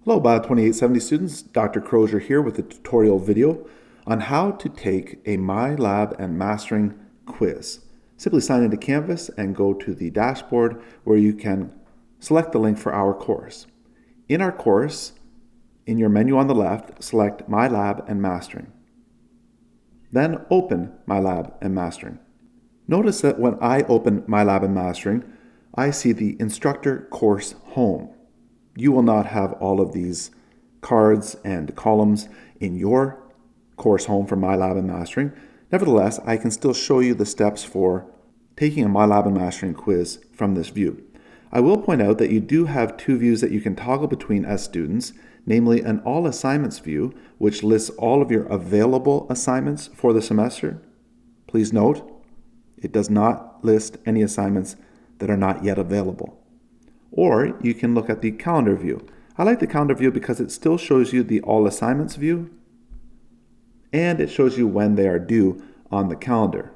Hello, Bio 2870 students. Dr. Crozier here with a tutorial video on how to take a MyLab and Mastering quiz. Simply sign into Canvas and go to the dashboard where you can select the link for our course. In our course, in your menu on the left, select MyLab and Mastering. Then open MyLab and Mastering. Notice that when I open MyLab and Mastering, I see the Instructor Course Home. You will not have all of these cards and columns in your course home for MyLab and Mastering. Nevertheless, I can still show you the steps for taking a MyLab and Mastering quiz from this view. I will point out that you do have two views that you can toggle between as students, namely an All Assignments view, which lists all of your available assignments for the semester. Please note, it does not list any assignments that are not yet available. Or you can look at the calendar view. I like the calendar view because it still shows you the all assignments view and it shows you when they are due on the calendar.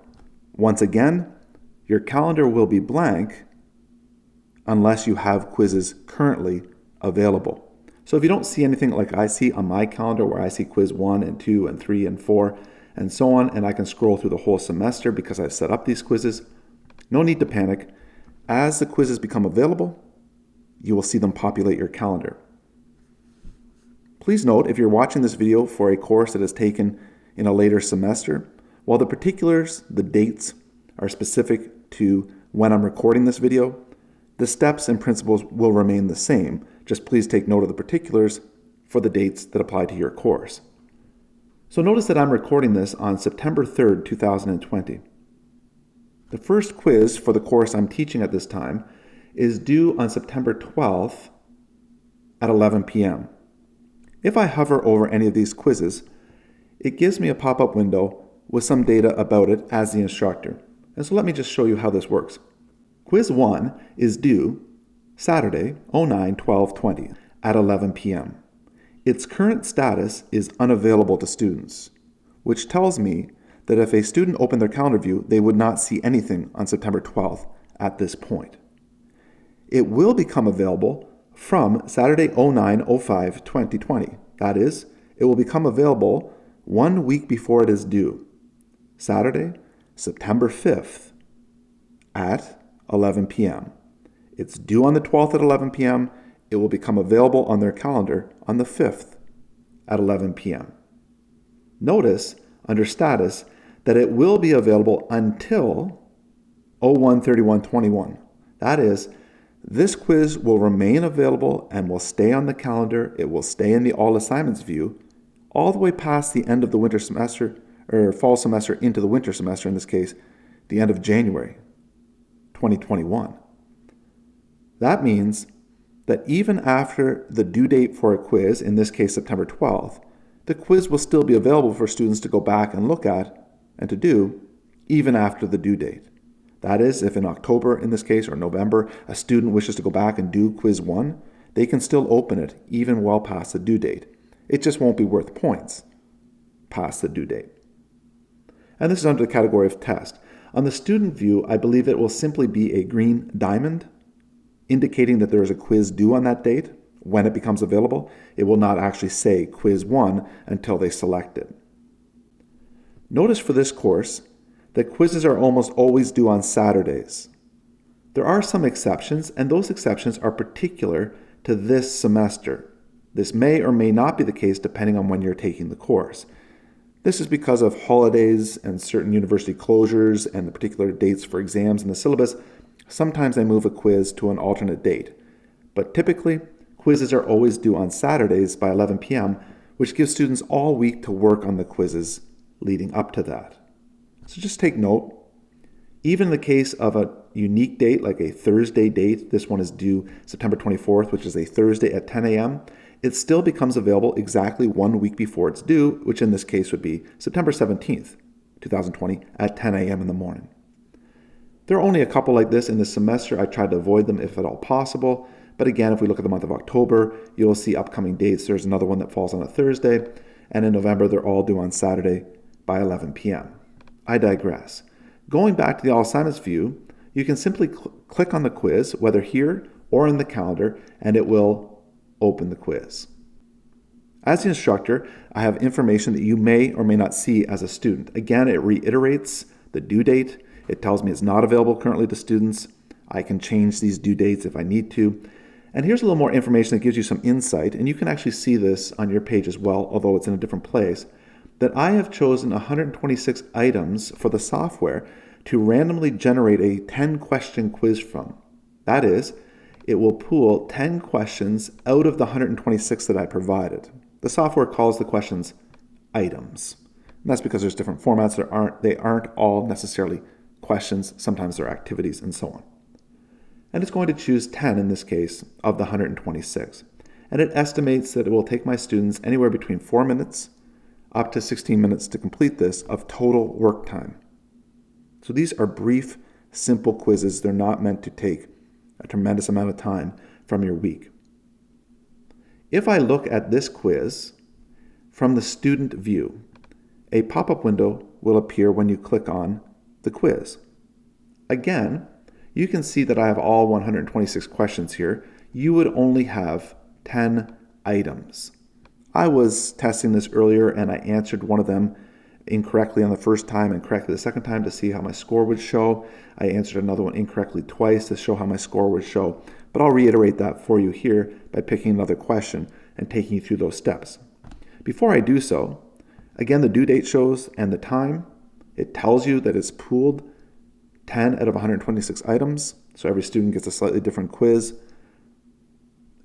Once again, your calendar will be blank unless you have quizzes currently available. So if you don't see anything like I see on my calendar where I see quiz 1 and 2 and 3 and 4 and so on, and I can scroll through the whole semester because I've set up these quizzes, no need to panic. As the quizzes become available, you will see them populate your calendar. Please note, if you're watching this video for a course that is taken in a later semester, while the particulars, the dates, are specific to when I'm recording this video, the steps and principles will remain the same. Just please take note of the particulars for the dates that apply to your course. So notice that I'm recording this on September 3rd, 2020. The first quiz for the course I'm teaching at this time is due on September 12th at 11 p.m. If I hover over any of these quizzes, it gives me a pop-up window with some data about it as the instructor. And so let me just show you how this works. Quiz 1 is due Saturday, 09/12/20 at 11 p.m. Its current status is unavailable to students, which tells me that if a student opened their calendar view, they would not see anything on September 12th at this point. It will become available from Saturday, 09/05/2020. That is, it will become available 1 week before it is due. Saturday, September 5th at 11 p.m. It's due on the 12th at 11 p.m. It will become available on their calendar on the 5th at 11 p.m. Notice under status that it will be available until 01/31/21. That is, this quiz will remain available and will stay on the calendar. It will stay in the all assignments view all the way past the end of the winter semester, or fall semester into the winter semester, in this case, the end of January 2021. That means that even after the due date for a quiz, in this case September 12th, the quiz will still be available for students to go back and look at and to do even after the due date. That is, if in October, in this case, or November, a student wishes to go back and do quiz 1, they can still open it even well past the due date. It just won't be worth points past the due date. And this is under the category of test. On the student view, I believe it will simply be a green diamond, indicating that there is a quiz due on that date. When it becomes available, it will not actually say quiz 1 until they select it. Notice for this course that quizzes are almost always due on Saturdays. There are some exceptions, and those exceptions are particular to this semester. This may or may not be the case depending on when you're taking the course. This is because of holidays and certain university closures and the particular dates for exams in the syllabus. Sometimes I move a quiz to an alternate date. But typically, quizzes are always due on Saturdays by 11 p.m., which gives students all week to work on the quizzes leading up to that. So just take note, even in the case of a unique date, like a Thursday date, this one is due September 24th, which is a Thursday at 10 a.m., it still becomes available exactly 1 week before it's due, which in this case would be September 17th, 2020 at 10 a.m. in the morning. There are only a couple like this in this semester. I tried to avoid them if at all possible. But again, if we look at the month of October, you'll see upcoming dates. There's another one that falls on a Thursday. And in November, they're all due on Saturday by 11 p.m. I digress. Going back to the all assignments view, you can simply click on the quiz, whether here or in the calendar, and it will open the quiz. As the instructor, I have information that you may or may not see as a student. Again, it reiterates the due date. It tells me it's not available currently to students. I can change these due dates if I need to. And here's a little more information that gives you some insight, and you can actually see this on your page as well, although it's in a different place, that I have chosen 126 items for the software to randomly generate a 10-question quiz from. That is, it will pull 10 questions out of the 126 that I provided. The software calls the questions items. And that's because there's different formats. They aren't all necessarily questions. Sometimes they're activities and so on. And it's going to choose 10 in this case of the 126. And it estimates that it will take my students anywhere between 4 minutes up to 16 minutes to complete this of total work time. So these are brief, simple quizzes. They're not meant to take a tremendous amount of time from your week. If I look at this quiz from the student view, a pop-up window will appear when you click on the quiz. Again, you can see that I have all 126 questions here. You would only have 10 items. I was testing this earlier and I answered one of them incorrectly on the first time and correctly the second time to see how my score would show. I answered another one incorrectly twice to show how my score would show. But I'll reiterate that for you here by picking another question and taking you through those steps. Before I do so, again, the due date shows and the time. It tells you that it's pooled 10 out of 126 items, so every student gets a slightly different quiz.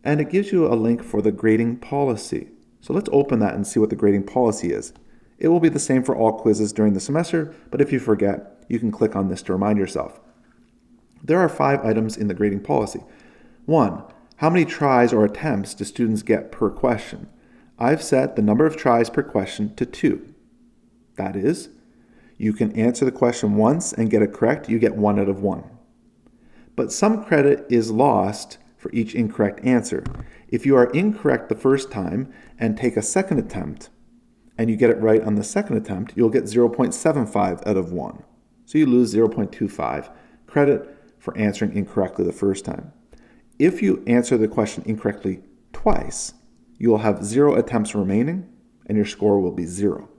And it gives you a link for the grading policy. So let's open that and see what the grading policy is. It will be the same for all quizzes during the semester, but if you forget, you can click on this to remind yourself. There are 5 items in the grading policy. 1, how many tries or attempts do students get per question? I've set the number of tries per question to 2. That is, you can answer the question once and get it correct, you get 1 out of 1. But some credit is lost for each incorrect answer. If you are incorrect the first time and take a second attempt, and you get it right on the second attempt, you'll get 0.75 out of 1. So you lose 0.25 credit for answering incorrectly the first time. If you answer the question incorrectly twice, you will have 0 attempts remaining and your score will be 0.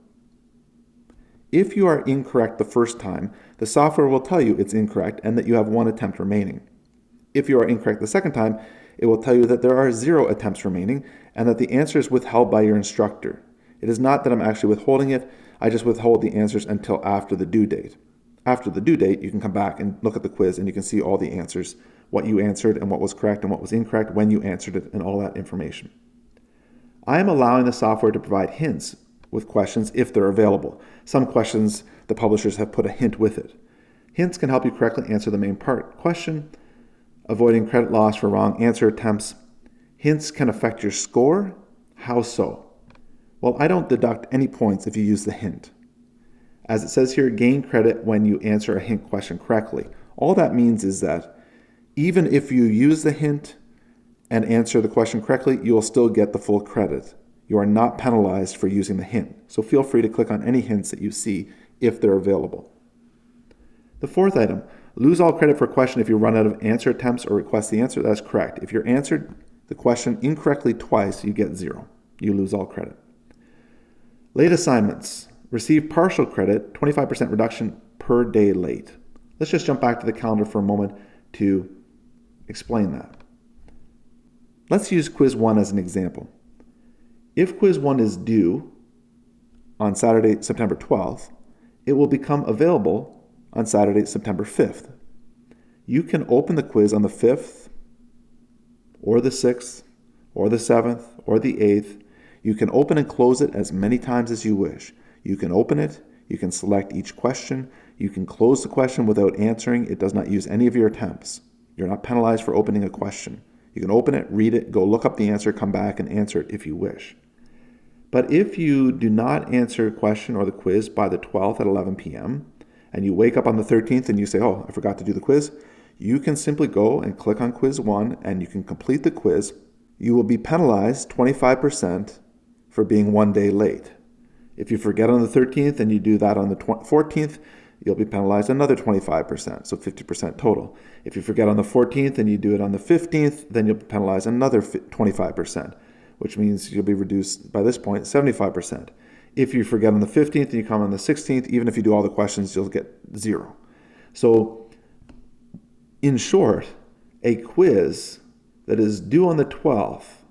If you are incorrect the first time, the software will tell you it's incorrect and that you have 1 attempt remaining. If you are incorrect the second time, it will tell you that there are 0 attempts remaining and that the answer is withheld by your instructor. It is not that I'm actually withholding it, I just withhold the answers until after the due date. After the due date, you can come back and look at the quiz and you can see all the answers, what you answered and what was correct and what was incorrect, when you answered it, and all that information. I am allowing the software to provide hints with questions if they're available. Some questions, the publishers have put a hint with it. Hints can help you correctly answer the main part question, avoiding credit loss for wrong answer attempts. Hints can affect your score. How so? Well, I don't deduct any points if you use the hint. As it says here, gain credit when you answer a hint question correctly. All that means is that even if you use the hint and answer the question correctly, you will still get the full credit. You are not penalized for using the hint. So feel free to click on any hints that you see if they're available. The 4th item, lose all credit for a question if you run out of answer attempts or request the answer. That's correct. If you're answered the question incorrectly twice, you get 0. You lose all credit. Late assignments. Receive partial credit, 25% reduction per day late. Let's just jump back to the calendar for a moment to explain that. Let's use quiz 1 as an example. If quiz 1 is due on Saturday, September 12th, it will become available on Saturday, September 5th. You can open the quiz on the 5th, or the 6th, or the 7th, or the 8th. You can open and close it as many times as you wish. You can open it, you can select each question, you can close the question without answering. It does not use any of your attempts. You're not penalized for opening a question. You can open it, read it, go look up the answer, come back and answer it if you wish. But if you do not answer a question or the quiz by the 12th at 11 p.m., and you wake up on the 13th and you say, oh, I forgot to do the quiz, you can simply go and click on quiz 1 and you can complete the quiz. You will be penalized 25% for being 1 day late. If you forget on the 13th and you do that on the 14th, you'll be penalized another 25%, so 50% total. If you forget on the 14th and you do it on the 15th, then you'll be penalized another 25%. which means you'll be reduced by this point 75%. If you forget on the 15th and you come on the 16th, even if you do all the questions, you'll get 0. So in short, a quiz that is due on the 12th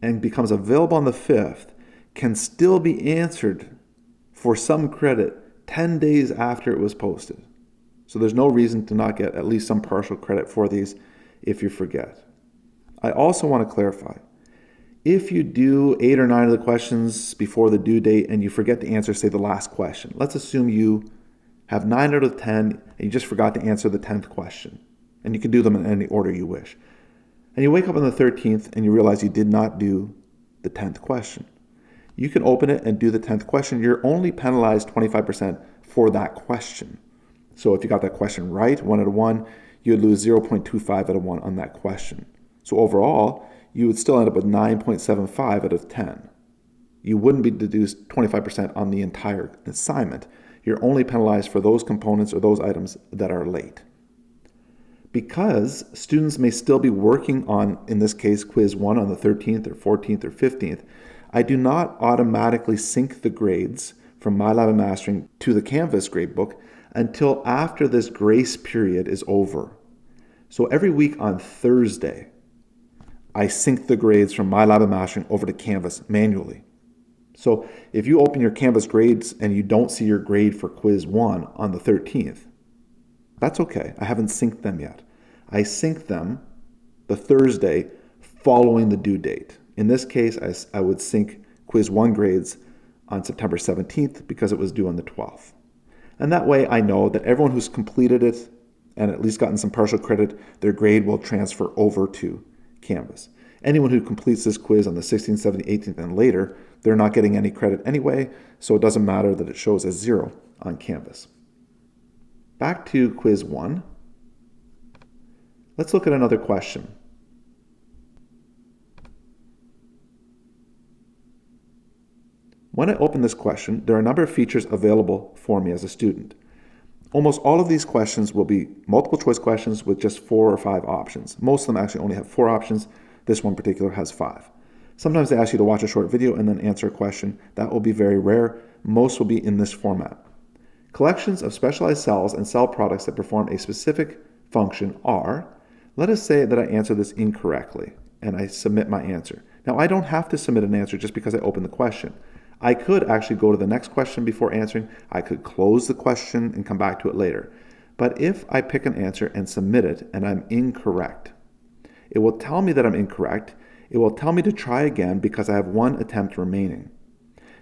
and becomes available on the 5th can still be answered for some credit 10 days after it was posted. So there's no reason to not get at least some partial credit for these if you forget. I also want to clarify, if you do 8 or 9 of the questions before the due date and you forget to answer, say, the last question, let's assume you have 9 out of 10 and you just forgot to answer the 10th question, and you can do them in any order you wish. And you wake up on the 13th and you realize you did not do the 10th question. You can open it and do the 10th question. You're only penalized 25% for that question. So if you got that question right, 1 out of 1, you would lose 0.25 out of 1 on that question. So overall, you would still end up with 9.75 out of 10. You wouldn't be deduced 25% on the entire assignment. You're only penalized for those components or those items that are late. Because students may still be working on, in this case, quiz 1 on the 13th or 14th or 15th, I do not automatically sync the grades from MyLab and Mastering to the Canvas gradebook until after this grace period is over. So every week on Thursday, I sync the grades from MyLab and Mastering over to Canvas manually. So if you open your Canvas grades and you don't see your grade for quiz 1 on the 13th, that's okay. I haven't synced them yet. I sync them the Thursday following the due date. In this case, I would sync quiz 1 grades on September 17th because it was due on the 12th. And that way I know that everyone who's completed it and at least gotten some partial credit, their grade will transfer over to Canvas. Anyone who completes this quiz on the 16th, 17th, 18th, and later, they're not getting any credit anyway, so it doesn't matter that it shows as 0 on Canvas. Back to quiz 1. Let's look at another question. When I open this question, there are a number of features available for me as a student. Almost all of these questions will be multiple choice questions with just 4 or 5 options. Most of them actually only have 4 options. This one in particular has 5. Sometimes they ask you to watch a short video and then answer a question. That will be very rare. Most will be in this format. Collections of specialized cells and cell products that perform a specific function are, let us say that I answer this incorrectly and I submit my answer. Now I don't have to submit an answer just because I open the question. I could actually go to the next question before answering. I could close the question and come back to it later. But if I pick an answer and submit it and I'm incorrect, it will tell me that I'm incorrect. It will tell me to try again because I have 1 attempt remaining.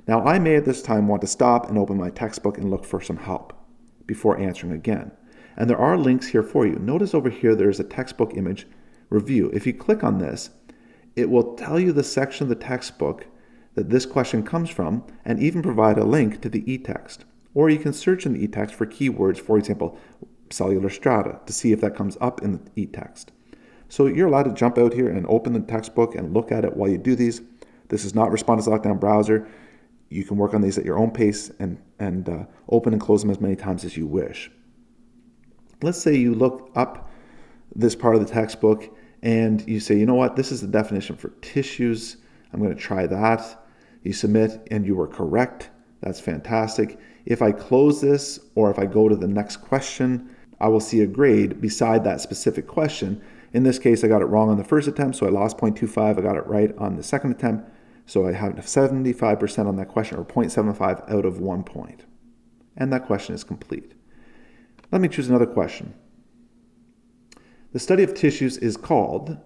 Now I may at this time want to stop and open my textbook and look for some help before answering again. And there are links here for you. Notice over here there's a textbook image review. If you click on this, it will tell you the section of the textbook that this question comes from and even provide a link to the e-text. Or you can search in the e-text for keywords, for example, cellular strata, to see if that comes up in the e-text. So you're allowed to jump out here and open the textbook and look at it while you do these. This is not Respondus Lockdown Browser. You can work on these at your own pace and open and close them as many times as you wish. Let's say you look up this part of the textbook and you say, you know what, this is the definition for tissues. I'm going to try that. You submit and you were correct. That's fantastic. If I close this or if I go to the next question, I will see a grade beside that specific question. In this case, I got it wrong on the first attempt, so I lost 0.25. I got it right on the second attempt, so I have 75% on that question, or 0.75 out of 1 point. And that question is complete. Let me choose another question. The study of tissues is called,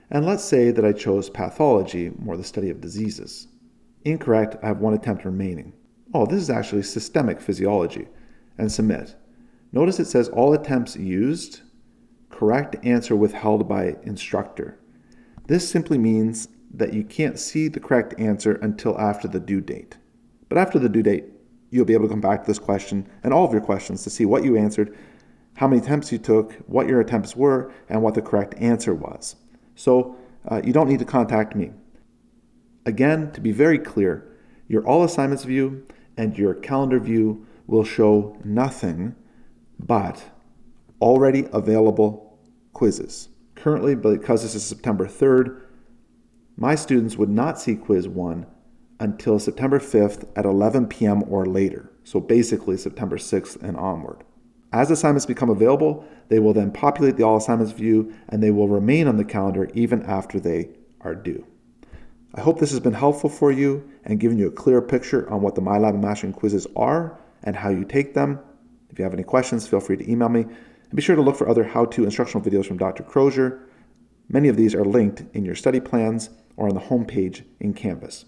and let's say that I chose pathology, more the study of diseases. Incorrect, I have 1 attempt remaining. Oh, this is actually systemic physiology, and submit. Notice it says all attempts used, correct answer withheld by instructor. This simply means that you can't see the correct answer until after the due date. But after the due date, you'll be able to come back to this question and all of your questions to see what you answered, how many attempts you took, what your attempts were, and what the correct answer was. So you don't need to contact me. Again, to be very clear, your all assignments view and your calendar view will show nothing but already available quizzes. Currently, because this is September 3rd, my students would not see quiz 1 until September 5th at 11 p.m. or later, so basically September 6th and onward. As assignments become available, they will then populate the All Assignments view, and they will remain on the calendar even after they are due. I hope this has been helpful for you and given you a clear picture on what the MyLab and Mastering Quizzes are and how you take them. If you have any questions, feel free to email me. And be sure to look for other how-to instructional videos from Dr. Crozier. Many of these are linked in your study plans or on the homepage in Canvas.